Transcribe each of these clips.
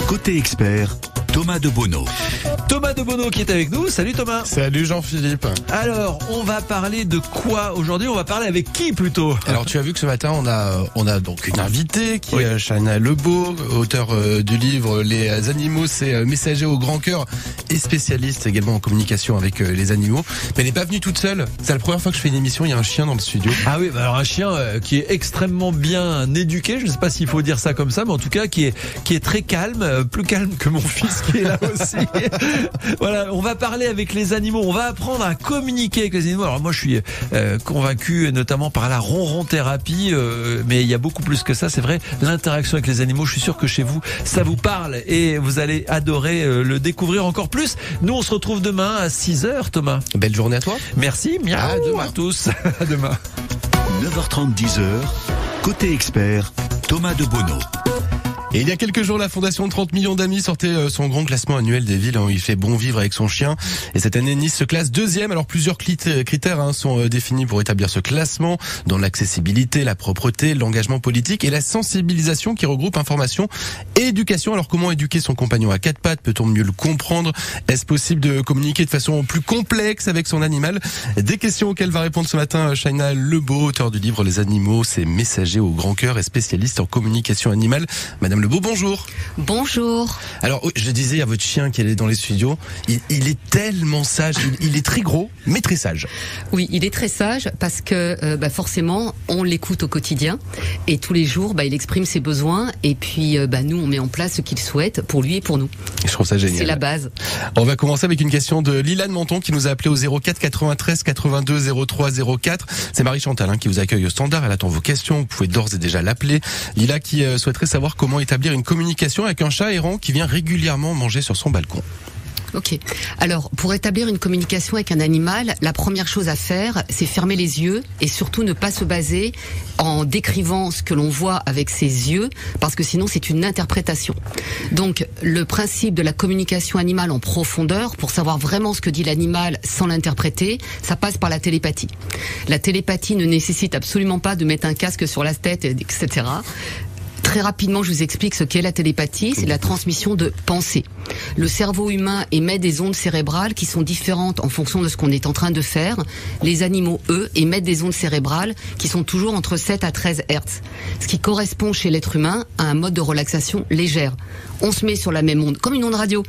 Côté expert, Thomas de Bonneau. Thomas de Bonneau qui est avec nous. Salut Thomas. Salut Jean-Philippe. Alors, on va parler de quoi aujourd'hui? On va parler avec qui plutôt? Alors tu as vu que ce matin on a donc une invitée qui est Shaina Lebeau, auteur du livre Les animaux c'est messager au grand cœur et spécialiste également en communication avec les animaux. Mais elle n'est pas venue toute seule. C'est la première fois que je fais une émission, il y a un chien dans le studio. Ah oui, bah alors un chien qui est extrêmement bien éduqué, je ne sais pas s'il faut dire ça comme ça, mais en tout cas qui est très calme, plus calme que mon fils qui est là aussi. Voilà, on va parler avec les animaux, on va apprendre à communiquer avec les animaux. Alors moi je suis convaincu notamment par la ronron-thérapie, mais il y a beaucoup plus que ça, c'est vrai, l'interaction avec les animaux, je suis sûr que chez vous ça vous parle et vous allez adorer le découvrir encore plus. Nous on se retrouve demain à 6h Thomas. Belle journée à toi. Merci, miaou à tous. À demain. 9h30, 10h, côté expert, Thomas de Bonneau. Et il y a quelques jours, la Fondation 30 millions d'amis sortait son grand classement annuel des villes où il fait bon vivre avec son chien. Et cette année, Nice se classe deuxième. Alors plusieurs critères sont définis pour établir ce classement, dans l'accessibilité, la propreté, l'engagement politique et la sensibilisation qui regroupe information et éducation. Alors comment éduquer son compagnon à quatre pattes? Peut-on mieux le comprendre? Est-ce possible de communiquer de façon plus complexe avec son animal? Des questions auxquelles va répondre ce matin Shaina Lebeau, auteur du livre Les animaux, c'est messager au grand cœur et spécialiste en communication animale. Madame Lebeau, bonjour. Bonjour. Alors, je disais à votre chien qui est dans les studios, il est tellement sage, il est très gros, mais très sage. Oui, il est très sage parce que forcément, on l'écoute au quotidien et tous les jours, il exprime ses besoins et puis nous, on met en place ce qu'il souhaite pour lui et pour nous. Je trouve ça génial. C'est la base. On va commencer avec une question de Lilane Menton qui nous a appelé au 04 93 82 03 04. C'est Marie-Chantal qui vous accueille au standard. Elle attend vos questions. Vous pouvez d'ores et déjà l'appeler. Lila qui souhaiterait savoir comment établir une communication avec un chat errant qui vient régulièrement manger sur son balcon. Ok. Alors, pour établir une communication avec un animal, la première chose à faire, c'est fermer les yeux et surtout ne pas se baser en décrivant ce que l'on voit avec ses yeux, parce que sinon c'est une interprétation. Donc, le principe de la communication animale en profondeur, pour savoir vraiment ce que dit l'animal sans l'interpréter, ça passe par la télépathie. La télépathie ne nécessite absolument pas de mettre un casque sur la tête, etc. Très rapidement, je vous explique ce qu'est la télépathie. C'est la transmission de pensée. Le cerveau humain émet des ondes cérébrales qui sont différentes en fonction de ce qu'on est en train de faire. Les animaux, eux, émettent des ondes cérébrales qui sont toujours entre 7 à 13 Hz. Ce qui correspond chez l'être humain à un mode de relaxation légère. On se met sur la même onde, comme une onde radio.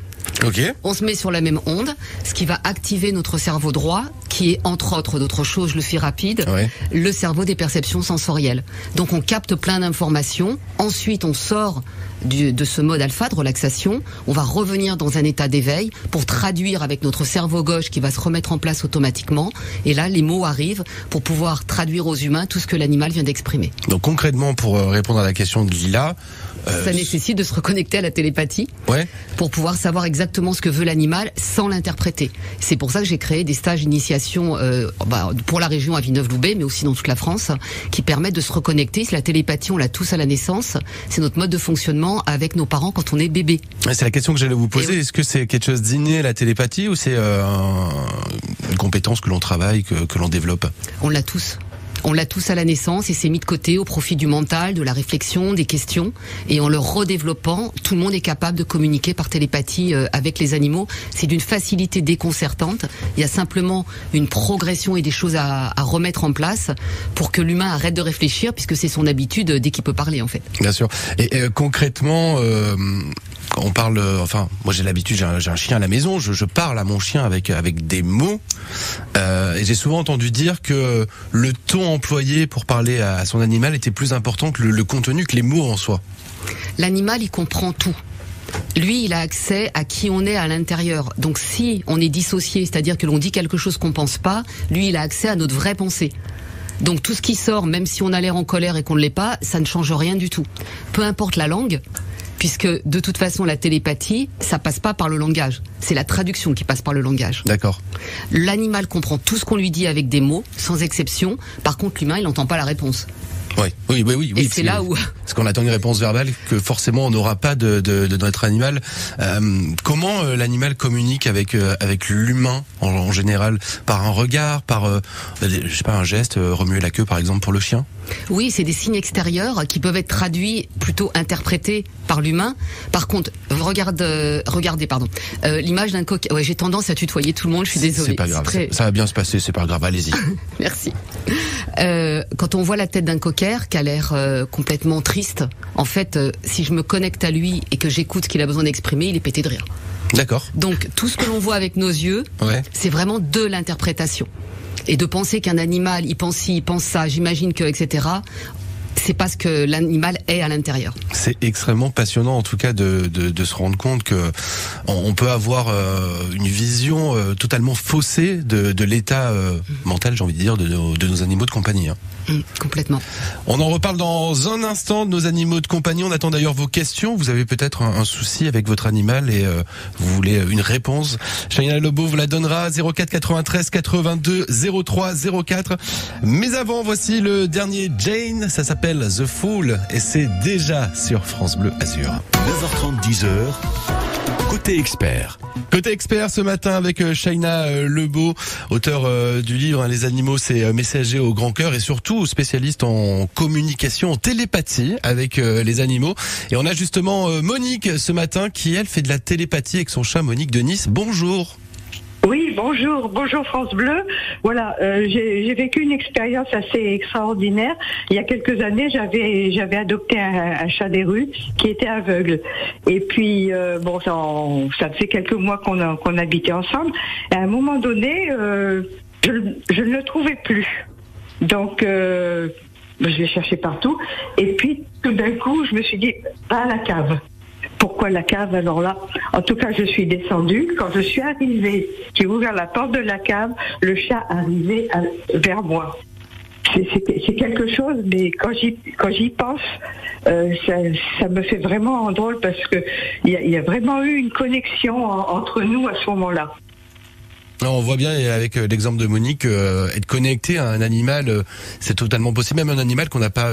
Okay. On se met sur la même onde, ce qui va activer notre cerveau droit, qui est, entre autres d'autres choses, je le fais rapide, le cerveau des perceptions sensorielles. Donc on capte plein d'informations, ensuite on sort de ce mode alpha de relaxation, on va revenir dans un état d'éveil pour traduire avec notre cerveau gauche qui va se remettre en place automatiquement, et là les mots arrivent pour pouvoir traduire aux humains tout ce que l'animal vient d'exprimer. Donc concrètement, pour répondre à la question de Lila, ça nécessite de se reconnecter à la télépathie pour pouvoir savoir exactement ce que veut l'animal sans l'interpréter. C'est pour ça que j'ai créé des stages d'initiation pour la région à Villeneuve-Loubet, mais aussi dans toute la France, qui permettent de se reconnecter. La télépathie, on l'a tous à la naissance. C'est notre mode de fonctionnement avec nos parents quand on est bébé. C'est la question que j'allais vous poser. Est-ce que c'est quelque chose d'inné, la télépathie, ou c'est une compétence que l'on travaille, que l'on développe? On l'a tous. On l'a tous à la naissance et c'est mis de côté au profit du mental, de la réflexion, des questions. Et en le redéveloppant, tout le monde est capable de communiquer par télépathie avec les animaux. C'est d'une facilité déconcertante. Il y a simplement une progression et des choses à remettre en place pour que l'humain arrête de réfléchir, puisque c'est son habitude dès qu'il peut parler en fait. Bien sûr. Et concrètement, on parle, moi j'ai l'habitude, j'ai un chien à la maison, je parle à mon chien avec des mots, et j'ai souvent entendu dire que le ton employé pour parler à son animal était plus important que le contenu, que les mots en soi. L'animal, il comprend tout. Lui, il a accès à qui on est à l'intérieur. Donc si on est dissocié, c'est-à-dire que l'on dit quelque chose qu'on pense pas, lui, il a accès à notre vraie pensée. Donc tout ce qui sort, même si on a l'air en colère et qu'on ne l'est pas, ça ne change rien du tout. Peu importe la langue, puisque de toute façon la télépathie, ça passe pas par le langage. C'est la traduction qui passe par le langage. D'accord. L'animal comprend tout ce qu'on lui dit avec des mots, sans exception. Par contre, l'humain, il n'entend pas la réponse. Oui. Et c'est là où... Parce qu'on attend une réponse verbale que forcément on n'aura pas de notre animal. Comment l'animal communique avec l'humain en général? Par un regard, par je sais pas, un geste, remuer la queue par exemple pour le chien? Oui, c'est des signes extérieurs qui peuvent être traduits, plutôt interprétés par l'humain. Par contre, regardez, l'image d'un coq. Ouais, j'ai tendance à tutoyer tout le monde, je suis désolée. C'est pas grave, ça va bien se passer, c'est pas grave, allez-y. Merci. Quand on voit la tête d'un cocker qui a l'air complètement triste, en fait, si je me connecte à lui et que j'écoute ce qu'il a besoin d'exprimer, il est pété de rire. D'accord. Donc, tout ce que l'on voit avec nos yeux, c'est vraiment de l'interprétation. Et de penser qu'un animal, il pense ci, il pense ça, j'imagine que, etc., c'est pas ce que l'animal est à l'intérieur. C'est extrêmement passionnant en tout cas de se rendre compte que on peut avoir une vision totalement faussée de l'état mental, j'ai envie de dire, de nos animaux de compagnie. Complètement. On en reparle dans un instant de nos animaux de compagnie. On attend d'ailleurs vos questions. Vous avez peut-être un souci avec votre animal et vous voulez une réponse. Shaina Lobo vous la donnera. 04 93 82 03 04. Mais avant, voici le dernier Jane. Ça s'appelle The Fool et c'est déjà sur France Bleu Azur. 9h30, 10h. Côté expert. Côté expert ce matin avec Shaina Lebeau, auteur du livre Les animaux, c'est messager au grand cœur et surtout spécialiste en communication, en télépathie avec les animaux. Et on a justement Monique ce matin qui, elle, fait de la télépathie avec son chat. Monique de Nice, bonjour. Oui, bonjour France Bleu. Voilà, j'ai vécu une expérience assez extraordinaire. Il y a quelques années, j'avais adopté un chat des rues qui était aveugle. Et puis ça fait quelques mois qu'on habitait ensemble. Et à un moment donné, je ne le trouvais plus. Donc je l'ai cherché partout. Et puis tout d'un coup, je me suis dit à la cave. Pourquoi la cave? Alors là, en tout cas, je suis descendue. Quand je suis arrivée, j'ai ouvert la porte de la cave, le chat arrivait vers moi. C'est quelque chose, mais quand j'y pense, ça me fait vraiment drôle parce que il y a vraiment eu une connexion entre nous à ce moment-là. On voit bien avec l'exemple de Monique, être connecté à un animal, c'est totalement possible. Même un animal qu'on n'a pas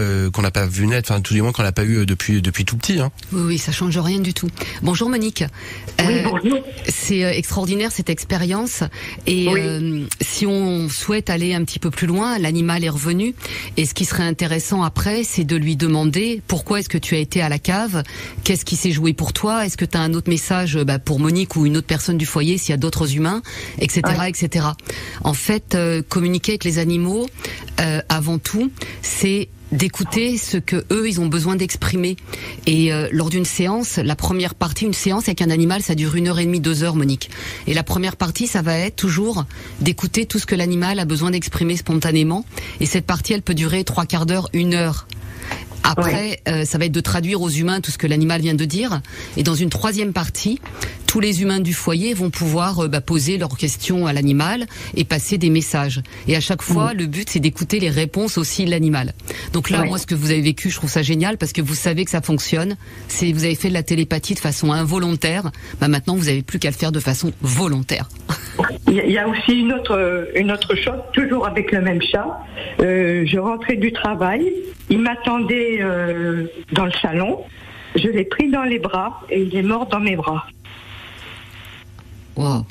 vu naître, enfin tout du moins qu'on n'a pas eu depuis tout petit. Oui, ça change rien du tout. Bonjour Monique. Oui, bonjour. C'est extraordinaire cette expérience. Et si on souhaite aller un petit peu plus loin, l'animal est revenu. Et ce qui serait intéressant après, c'est de lui demander pourquoi est-ce que tu as été à la cave, qu'est-ce qui s'est joué pour toi, est-ce que tu as un autre message pour Monique ou une autre personne du foyer, s'il y a d'autres humains, etc. etc. En fait, communiquer avec les animaux, avant tout, c'est d'écouter ce que eux ils ont besoin d'exprimer. Et lors d'une séance, la première partie, une séance avec un animal, ça dure 1h30, 2h, Monique. Et la première partie, ça va être toujours d'écouter tout ce que l'animal a besoin d'exprimer spontanément. Et cette partie, elle peut durer 3/4 d'heure, 1 heure. Après, ça va être de traduire aux humains tout ce que l'animal vient de dire. Et dans une troisième partie, tous les humains du foyer vont pouvoir poser leurs questions à l'animal et passer des messages. Et à chaque fois, le but, c'est d'écouter les réponses aussi de l'animal. Donc là, moi, ce que vous avez vécu, je trouve ça génial parce que vous savez que ça fonctionne. Vous avez fait de la télépathie de façon involontaire. Maintenant, vous n'avez plus qu'à le faire de façon volontaire. Il y a aussi une autre chose, toujours avec le même chat. Je rentrais du travail, il m'attendait dans le salon, je l'ai pris dans les bras et il est mort dans mes bras. Wow.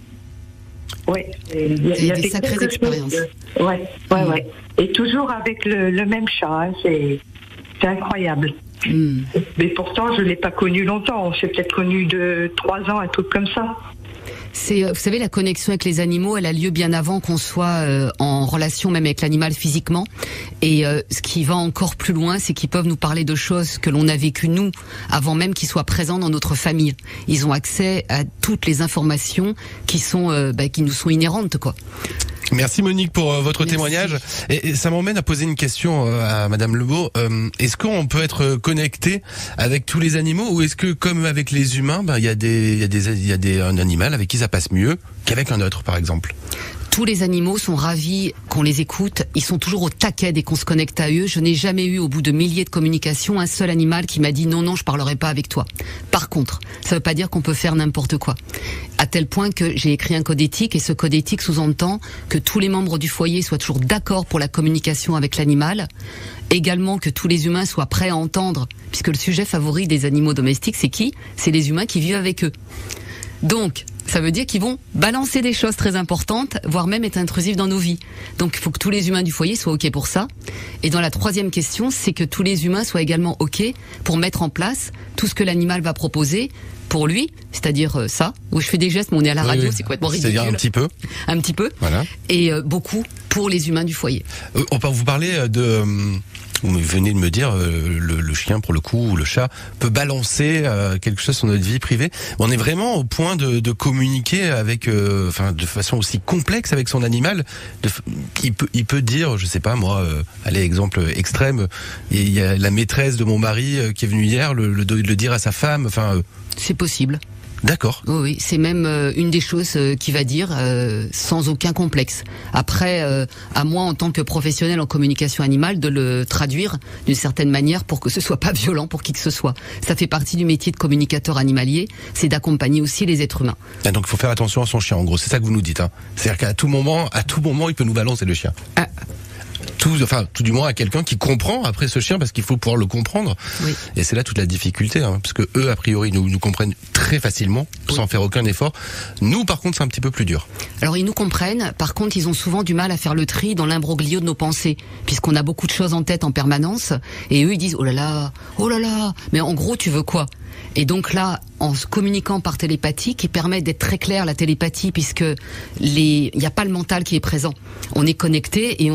Ouais, il y a des sacrées expériences. Ouais. Et toujours avec le même chat, c'est incroyable. Mais pourtant, je l'ai pas connu longtemps. On s'est peut-être connu de 3 ans, un truc comme ça. Vous savez, la connexion avec les animaux, elle a lieu bien avant qu'on soit en relation même avec l'animal physiquement. Et ce qui va encore plus loin, c'est qu'ils peuvent nous parler de choses que l'on a vécues nous, avant même qu'ils soient présents dans notre famille. Ils ont accès à toutes les informations qui nous sont inhérentes, quoi. Merci Monique pour votre témoignage. Et ça m'emmène à poser une question à Madame Lebeau. Est-ce qu'on peut être connecté avec tous les animaux ou est-ce que comme avec les humains, il y a un animal avec qui ça passe mieux qu'avec un autre, par exemple? Tous les animaux sont ravis qu'on les écoute. Ils sont toujours au taquet dès qu'on se connecte à eux. Je n'ai jamais eu, au bout de milliers de communications, un seul animal qui m'a dit non, je parlerai pas avec toi. Par contre, ça veut pas dire qu'on peut faire n'importe quoi. À tel point que j'ai écrit un code éthique, et ce code éthique sous-entend que tous les membres du foyer soient toujours d'accord pour la communication avec l'animal. Également que tous les humains soient prêts à entendre, puisque le sujet favori des animaux domestiques, c'est qui ? C'est les humains qui vivent avec eux. Donc, ça veut dire qu'ils vont balancer des choses très importantes, voire même être intrusifs dans nos vies. Donc il faut que tous les humains du foyer soient OK pour ça. Et dans la troisième question, c'est que tous les humains soient également OK pour mettre en place tout ce que l'animal va proposer pour lui, c'est-à-dire ça, où je fais des gestes, mais on est à la radio, c'est complètement ridicule. C'est-à-dire un petit peu. Un petit peu. Voilà. Et beaucoup pour les humains du foyer. On peut vous parler de... Vous venez de me dire, le chien, pour le coup, ou le chat, peut balancer quelque chose sur notre vie privée. On est vraiment au point de communiquer avec, de façon aussi complexe avec son animal. Il peut dire, je sais pas moi, allez, exemple extrême, il y a la maîtresse de mon mari qui est venue hier le dire à sa femme. C'est possible. D'accord. Oui, c'est même une des choses qu'il va dire sans aucun complexe. Après, à moi en tant que professionnel en communication animale de le traduire d'une certaine manière pour que ce soit pas violent pour qui que ce soit. Ça fait partie du métier de communicateur animalier, c'est d'accompagner aussi les êtres humains. Ah, donc il faut faire attention à son chien, en gros, c'est ça que vous nous dites. Hein. C'est-à-dire qu'à tout moment, il peut nous balancer le chien. Ah. Tout du moins à quelqu'un qui comprend après ce chien, parce qu'il faut pouvoir le comprendre. Oui. Et c'est là toute la difficulté, parce que eux, a priori, nous comprennent très facilement, sans faire aucun effort. Nous, par contre, c'est un petit peu plus dur. Alors, ils nous comprennent. Par contre, ils ont souvent du mal à faire le tri dans l'imbroglio de nos pensées, puisqu'on a beaucoup de choses en tête en permanence. Et eux, ils disent, oh là là, mais en gros, tu veux quoi ? Et donc là, en se communiquant par télépathie, qui permet d'être très clair, la télépathie, puisque il n'y a pas le mental qui est présent. On est connecté, et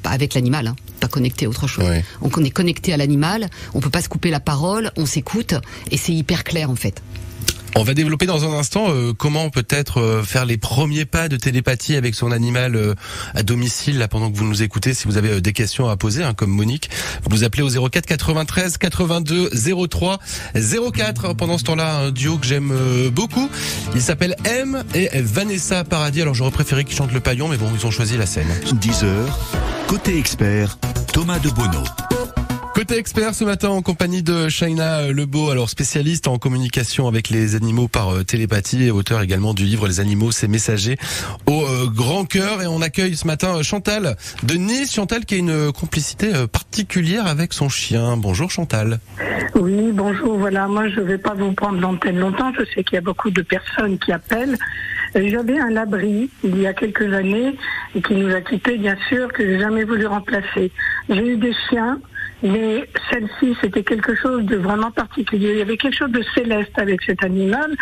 avec l'animal, pas connecté à autre chose. Ouais. Donc on est connecté à l'animal, on peut pas se couper la parole, on s'écoute, et c'est hyper clair en fait. On va développer dans un instant comment peut-être faire les premiers pas de télépathie avec son animal à domicile, là, pendant que vous nous écoutez. Si vous avez des questions à poser, comme Monique, vous nous appelez au 04 93 82 03 04. Pendant ce temps-là, un duo que j'aime beaucoup. Il s'appelle M et Vanessa Paradis. Alors j'aurais préféré qu'ils chantent le paillon, mais bon, ils ont choisi la scène. 10h, côté expert, Thomas de Bonneau. Côté expert ce matin en compagnie de Shaina Lebeau, alors spécialiste en communication avec les animaux par télépathie et auteur également du livre Les animaux, c'est messagers au grand cœur. Et on accueille ce matin Chantal de Nice. Chantal qui a une complicité particulière avec son chien. Bonjour Chantal. Oui, bonjour. Voilà, moi je vais pas vous prendre l'antenne longtemps. Je sais qu'il y a beaucoup de personnes qui appellent. J'avais un labri il y a quelques années qui nous a quittés, bien sûr, que j'ai jamais voulu remplacer. J'ai eu des chiens. Mais celle-ci, c'était quelque chose de vraiment particulier. Il y avait quelque chose de céleste avec cet animal.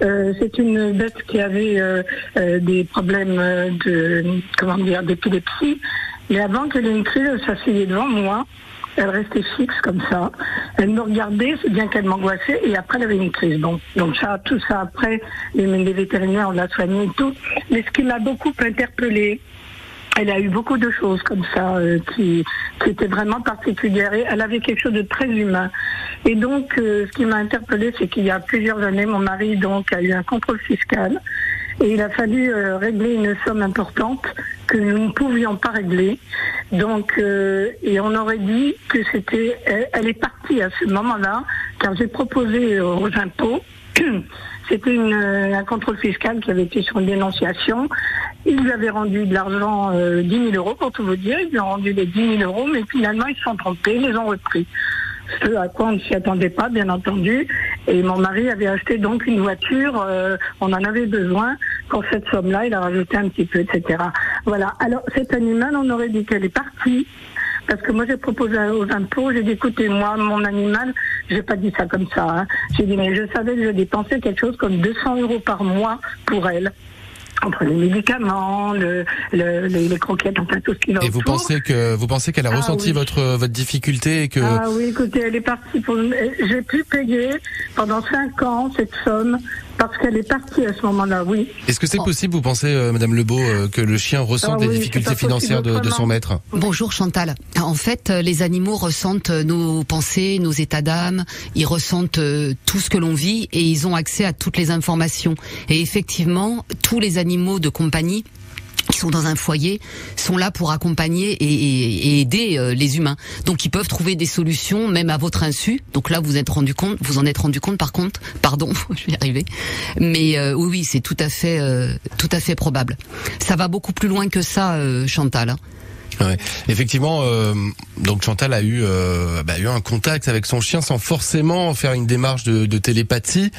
C'est une bête qui avait des problèmes d'épilepsie. Mais avant qu'elle ait une crise, elle s'asseyait devant moi. Elle restait fixe comme ça. Elle me regardait, c'est bien qu'elle m'angoissait. Et après, elle avait une crise. Bon, donc tout ça après, les vétérinaires, on l'a soigné et tout. Mais ce qui m'a beaucoup interpellée, elle a eu beaucoup de choses comme ça qui étaient vraiment particulières. Et elle avait quelque chose de très humain. Et donc, ce qui m'a interpellée, c'est qu'il y a plusieurs années, mon mari donc a eu un contrôle fiscal. Et il a fallu régler une somme importante que nous ne pouvions pas régler. Donc, et on aurait dit que elle est partie à ce moment-là, car j'ai proposé aux impôts. C'était un contrôle fiscal qui avait été sur une dénonciation. Ils lui avaient rendu de l'argent, 10 000 euros pour tout vous dire. Ils lui ont rendu les 10 000 euros, mais finalement ils se sont trompés, ils les ont repris. Ce à quoi on ne s'y attendait pas, bien entendu. Et mon mari avait acheté donc une voiture, on en avait besoin. Pour cette somme-là, il a rajouté un petit peu, etc. Voilà. Alors cet animal, on aurait dit qu'elle est partie. Parce que moi j'ai proposé aux impôts, j'ai dit écoutez, moi mon animal, j'ai pas dit ça comme ça, j'ai dit mais je savais que je dépensais quelque chose comme 200 euros par mois pour elle. Entre les médicaments, les croquettes, enfin tout ce qui va autour. Et vous pensez qu'elle a ressenti votre difficulté et que... Ah oui, écoutez, elle est partie j'ai pu payer pendant 5 ans cette somme parce qu'elle est partie à ce moment-là, oui. Est-ce que c'est possible, vous pensez, Madame Lebeau, que le chien ressente les difficultés financières de son maître ? Bonjour Chantal. En fait, les animaux ressentent nos pensées, nos états d'âme, ils ressentent tout ce que l'on vit et ils ont accès à toutes les informations. Et effectivement, tous les animaux de compagnie qui sont dans un foyer sont là pour accompagner et aider les humains. Donc ils peuvent trouver des solutions même à votre insu. Donc là vous en êtes rendu compte par contre, pardon, je vais y arriver. Mais oui, c'est tout à fait probable. Ça va beaucoup plus loin que ça, Chantal. Ouais. Effectivement, donc Chantal a eu un contact avec son chien sans forcément faire une démarche de télépathie.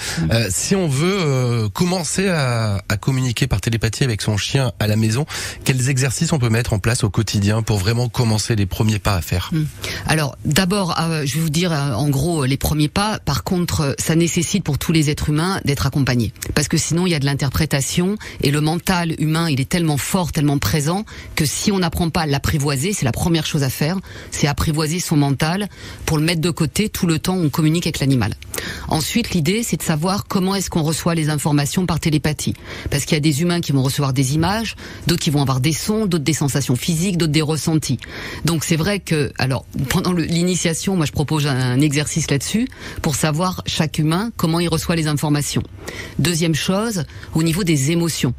Si on veut commencer à communiquer par télépathie avec son chien à la maison, quels exercices on peut mettre en place au quotidien pour vraiment commencer les premiers pas à faire? Alors d'abord, je vais vous dire en gros les premiers pas. Par contre, ça nécessite pour tous les êtres humains d'être accompagnés, parce que sinon il y a de l'interprétation et le mental humain il est tellement fort, tellement présent que si on n'apprend pas à l'apprivoiser, c'est la première chose à faire, c'est apprivoiser son mental pour le mettre de côté tout le temps où on communique avec l'animal. Ensuite, l'idée, c'est de savoir comment est-ce qu'on reçoit les informations par télépathie. Parce qu'il y a des humains qui vont recevoir des images, d'autres qui vont avoir des sons, d'autres des sensations physiques, d'autres des ressentis. Donc c'est vrai que, alors, pendant l'initiation, moi je propose un exercice là-dessus pour savoir chaque humain comment il reçoit les informations. Deuxième chose, au niveau des émotions.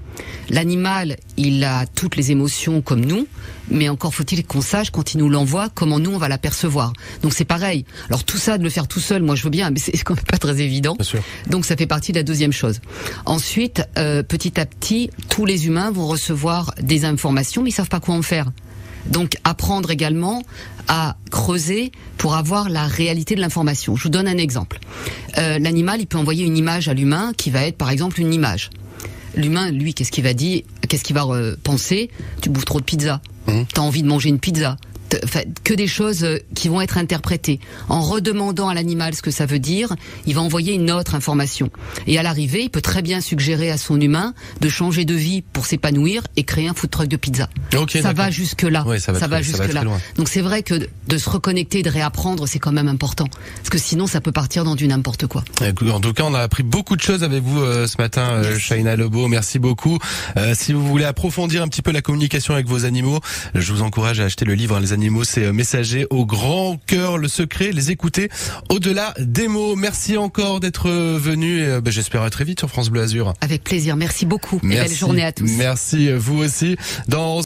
L'animal, il a toutes les émotions comme nous, mais encore faut-il qu'on sache quand il nous l'envoie comment nous on va l'apercevoir. Donc c'est pareil. Alors tout ça de le faire tout seul, moi je veux bien, mais c'est quand même pas très évident. Bien sûr. Donc ça fait partie de la deuxième chose. Ensuite, petit à petit, tous les humains vont recevoir des informations, mais ils savent pas quoi en faire. Donc apprendre également à creuser pour avoir la réalité de l'information. Je vous donne un exemple. L'animal, il peut envoyer une image à l'humain qui va être par exemple une image. L'humain, lui, qu'est-ce qu'il va dire, qu'est-ce qu'il va penser? Tu bouffes trop de pizza. T'as envie de manger une pizza. Que des choses qui vont être interprétées. En redemandant à l'animal ce que ça veut dire, il va envoyer une autre information. Et à l'arrivée, il peut très bien suggérer à son humain de changer de vie pour s'épanouir et créer un food truck de pizza. Okay, ça va jusque là. Ouais, ça va jusque là. Donc c'est vrai que de se reconnecter et de réapprendre, c'est quand même important. Parce que sinon, ça peut partir dans du n'importe quoi. En tout cas, on a appris beaucoup de choses avec vous ce matin, Shaina Lebeau. Merci beaucoup. Si vous voulez approfondir un petit peu la communication avec vos animaux, je vous encourage à acheter le livre Les animaux, c'est messager au grand cœur, le secret, les écouter au-delà des mots. Merci encore d'être venu et j'espère à très vite sur France Bleu Azur. Avec plaisir, merci beaucoup. Merci. Et belle journée à tous. Merci, vous aussi. Dans